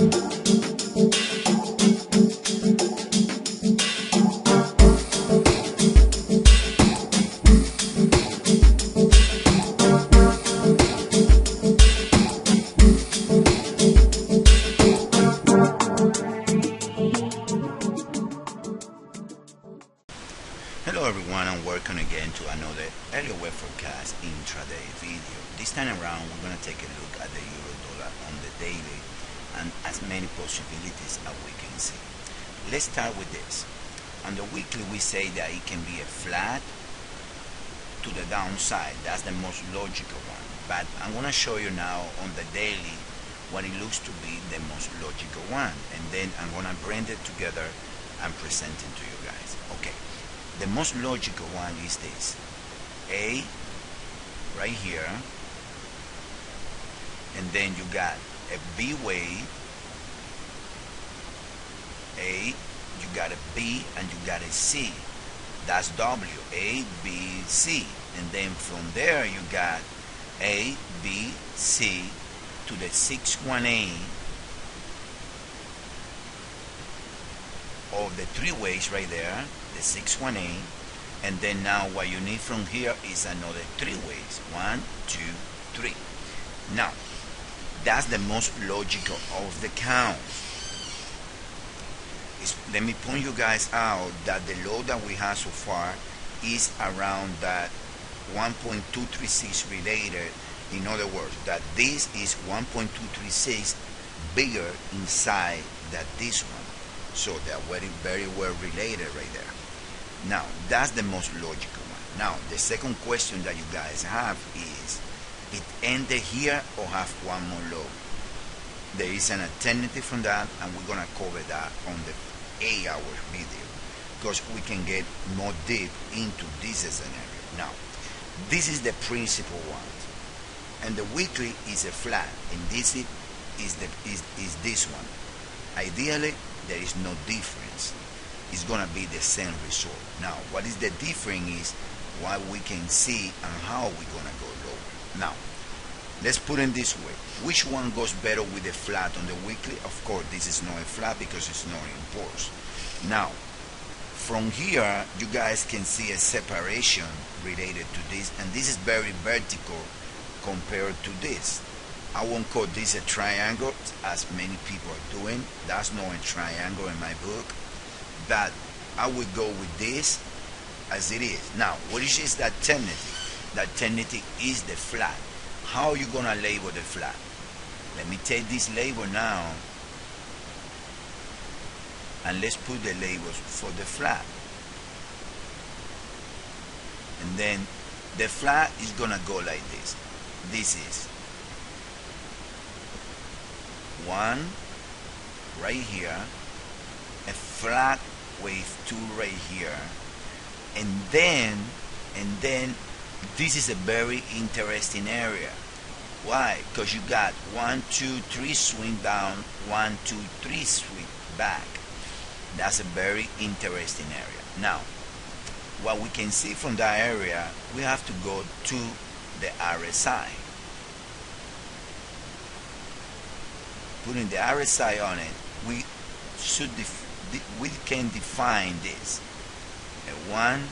Hello everyone, and welcome again to another Elliott Wave Forecast intraday video. This time around we're going to take a look at the euro dollar on the daily and as many possibilities as we can see. Let's start with this. On the weekly we say that it can be a flat to the downside. That's the most logical one. But I'm going to show you now on the daily what it looks to be the most logical one. And then I'm going to bring it together and present it to you guys. Okay. The most logical one is this. A right here, and then you got a B wave, A, you got a B, and you got a C. That's W, A, B, C. And then from there you got A, B, C to the 618 of the three ways right there, the 618, and then now what you need from here is another three ways, 1, 2, 3. Now that's the most logical of the count. Let me point you guys out that the low that we have so far is around that 1.236 related. In other words, that this is 1.236 bigger inside than this one. So they're very well related right there. Now that's the most logical one. Now the second question that you guys have is, it ended here or have one more low? There is an alternative from that, and we're gonna cover that on the 8-hour video because we can get more deep into this scenario. Now this is the principal one, and the weekly is a flat, and this is this one. Ideally there is no difference. It's gonna be the same result. Now what is the difference is what we can see and how we're gonna go lower. Now let's put it this way. Which one goes better with the flat on the weekly? Of course this is not a flat because it's not imposed. Now from here you guys can see a separation related to this, and this is very vertical compared to this. I won't call this a triangle as many people are doing. That's not a triangle in my book, but I would go with this as it is. Now what is that alternative? The alternative is the flat. How are you gonna label the flat? Let me take this label now and let's put the labels for the flat. And then the flat is gonna go like this. This is one right here, a flat wave 2 right here, and then this is a very interesting area. Why? Because you got 1, 2, 3 swing down, 1, 2, 3 swing back. That's a very interesting area. Now what we can see from that area, we have to go to the RSI. Putting the RSI on it, we can define this: a 1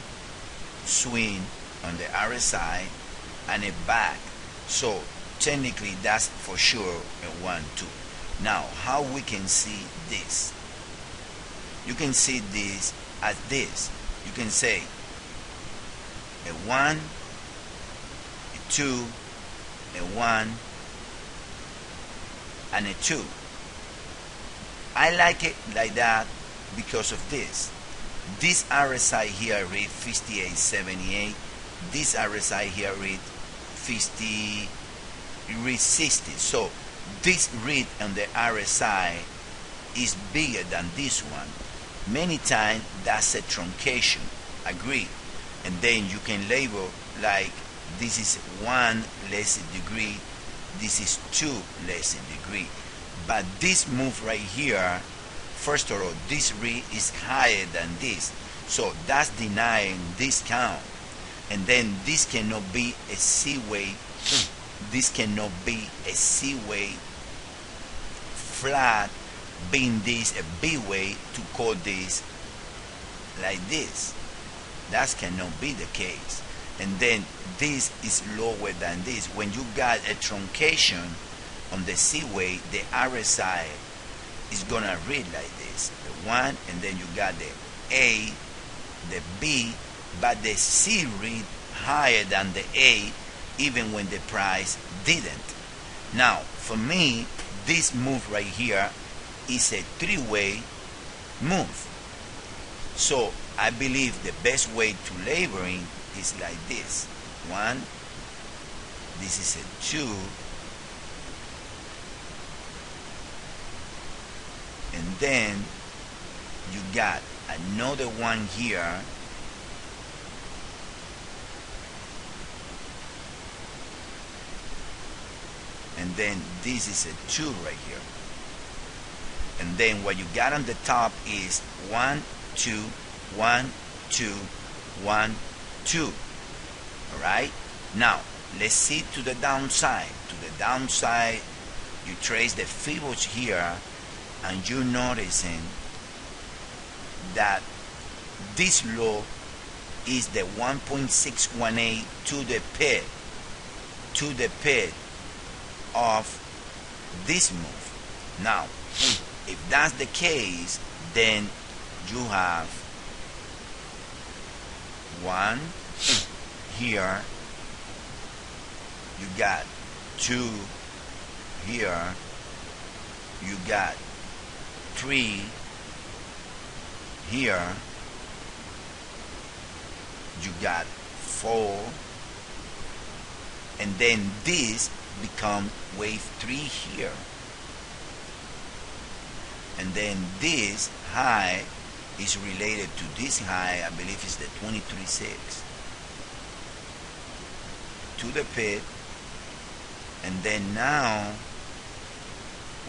swing on the RSI and a back. So technically that's for sure a 1, 2. Now how we can see this? You can see this as this. You can say a 1, a 2, a 1, and a 2. I like it like that because of this. This RSI here read 58.78. This RSI here read 60. So this read on the RSI is bigger than this one. Many times that's a truncation. Agree. And then you can label like this is 1 less degree, this is 2 less degree. But this move right here, first of all, this read is higher than this, so that's denying this count. And then this cannot be a C wave. This cannot be a C wave flat being this a B way to call this like this. That cannot be the case. And then this is lower than this. When you got a truncation on the C way, the RSI is gonna read like this: the 1, and then you got the A, the B, but the C read higher than the A even when the price didn't. Now for me, this move right here is a 3-way move. So I believe the best way to laboring is like this: 1, this is a 2, and then you got another one here, and then this is a 2 right here, and then what you got on the top is 1, 2, 1, 2, 1, 2. All right, now let's see to the downside. To the downside, you trace the Fibonacci here, and you're noticing that this low is the 1.618 to the pit of this move. Now if that's the case, then you have 1 here, you got 2 here, you got 3 here, you got 4, and then this become wave 3 here, and then this high is related to this high. I believe it's the 23.6 to the pit, and then now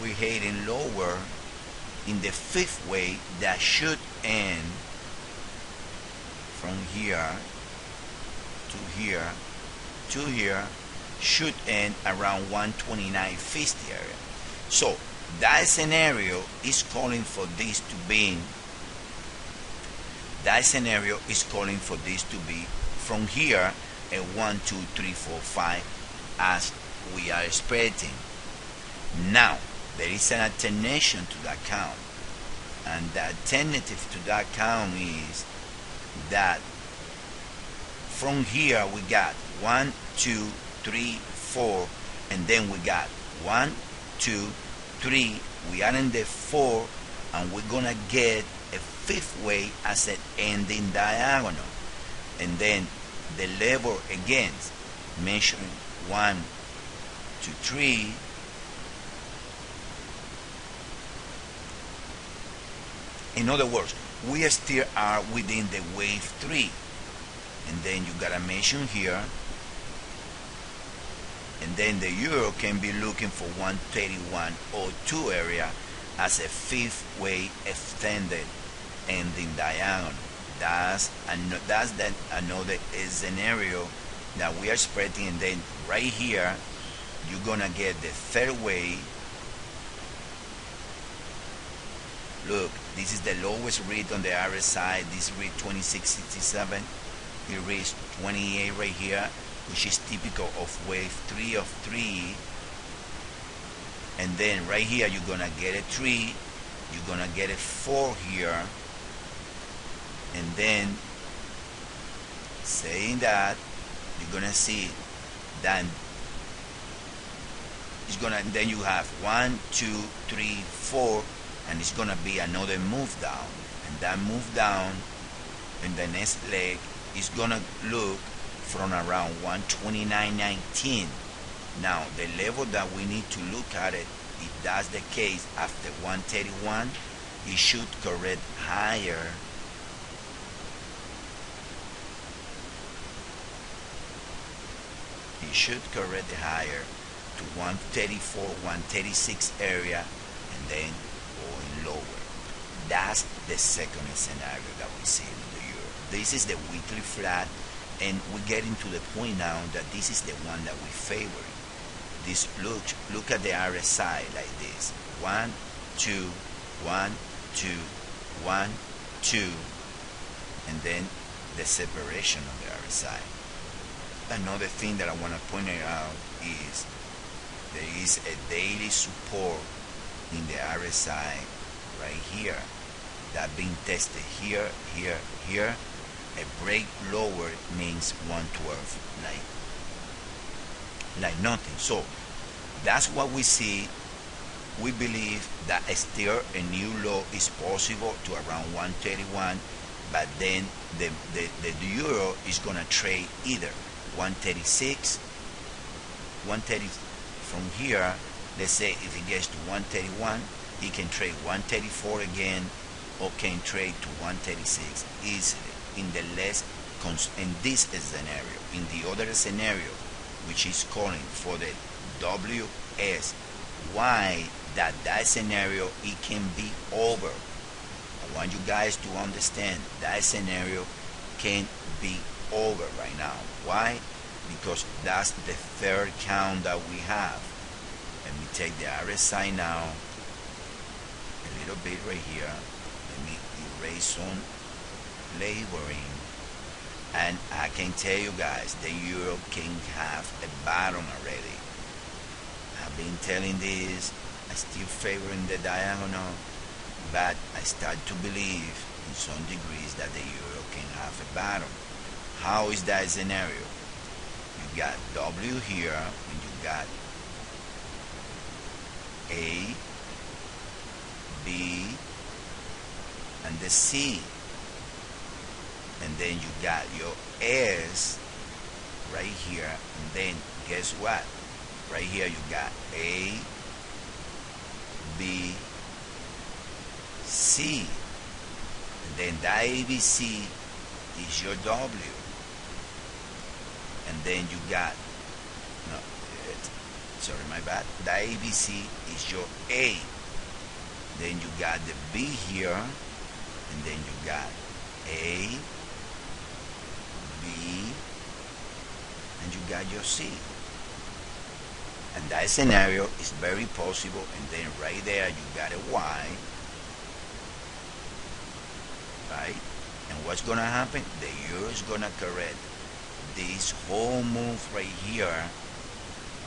we're heading lower in the 5th way that should end from here to here to here, should end around 129.50 area. So that scenario is calling for this to be, that scenario is calling for this to be from here a 1, 2, 3, 4, 5 as we are expecting. Now there is an alternation to that count, and the alternative to that count is that from here we got 1, 2, 3, 4, and then we got 1, 2, 3. We are in the 4, and we're gonna get a 5th way as an ending diagonal, and then the level again measuring 1, 2, 3. In other words, we still are within the wave 3, and then you gotta mention here, and then the euro can be looking for 131.02 area as a 5th way extended ending diagonal. That's then another scenario that we are expecting, and then right here you're gonna get the 3rd way. Look, this is the lowest read on the RSI. This read 2667. It reads 28 right here, which is typical of wave 3 of 3. And then right here you're gonna get a 3, you're gonna get a 4 here, and then saying that you're gonna see that it's gonna, then you have 1, 2, 3, 4, and it's gonna be another move down, and that move down in the next leg is gonna look from around 129.19. Now the level that we need to look at it, if that's the case, after 131, it should correct higher. It should correct higher to 134, 136 area, and then going lower. That's the second scenario that we see in the euro. This is the weekly flat, and we're getting to the point now that this is the one that we favor. This look at the RSI like this: 1, 2, 1, 2, 1, 2, and then the separation of the RSI. Another thing that I want to point out is there is a daily support in the RSI right here that being tested here, here, here. A break lower means 112, like nothing. So that's what we see. We believe that still a new low is possible to around 131, but then the euro is gonna trade either 136, 130 from here. Let's say if it gets to 131, he can trade 134 again, or can trade to 136 easily in the in this scenario. In the other scenario, which is calling for the WS, why that scenario it can be over. I want you guys to understand that scenario can be over right now. Why? Because that's the third count that we have. Let me take the RSI now a little bit right here. Let me erase some laboring, and I can tell you guys the euro can have a bottom already. I've been telling this. I still favoring the diagonal, but I start to believe in some degrees that the euro can have a bottom. How is that scenario? You got W here, and you got A, B, and the C, and then you got your S right here, and then guess what? Right here you got A, B, C, and then that ABC is your W, and then you got, no, sorry, my bad, that ABC is your A, then you got the B here, and then you got A, B, and you got your C. And that scenario is very possible, and then right there you got a Y, right? And what's gonna happen? The euro is gonna correct this whole move right here,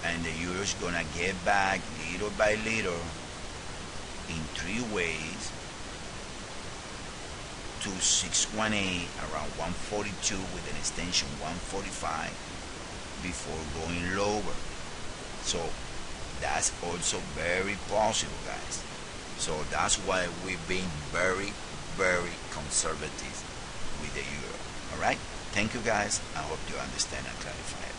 and the euro is gonna get back little by little in 3 ways to 618 around 142 with an extension 145 before going lower. So that's also very possible, guys. So that's why we've been very, very conservative with the euro. All right, thank you guys. I hope you understand and clarify it.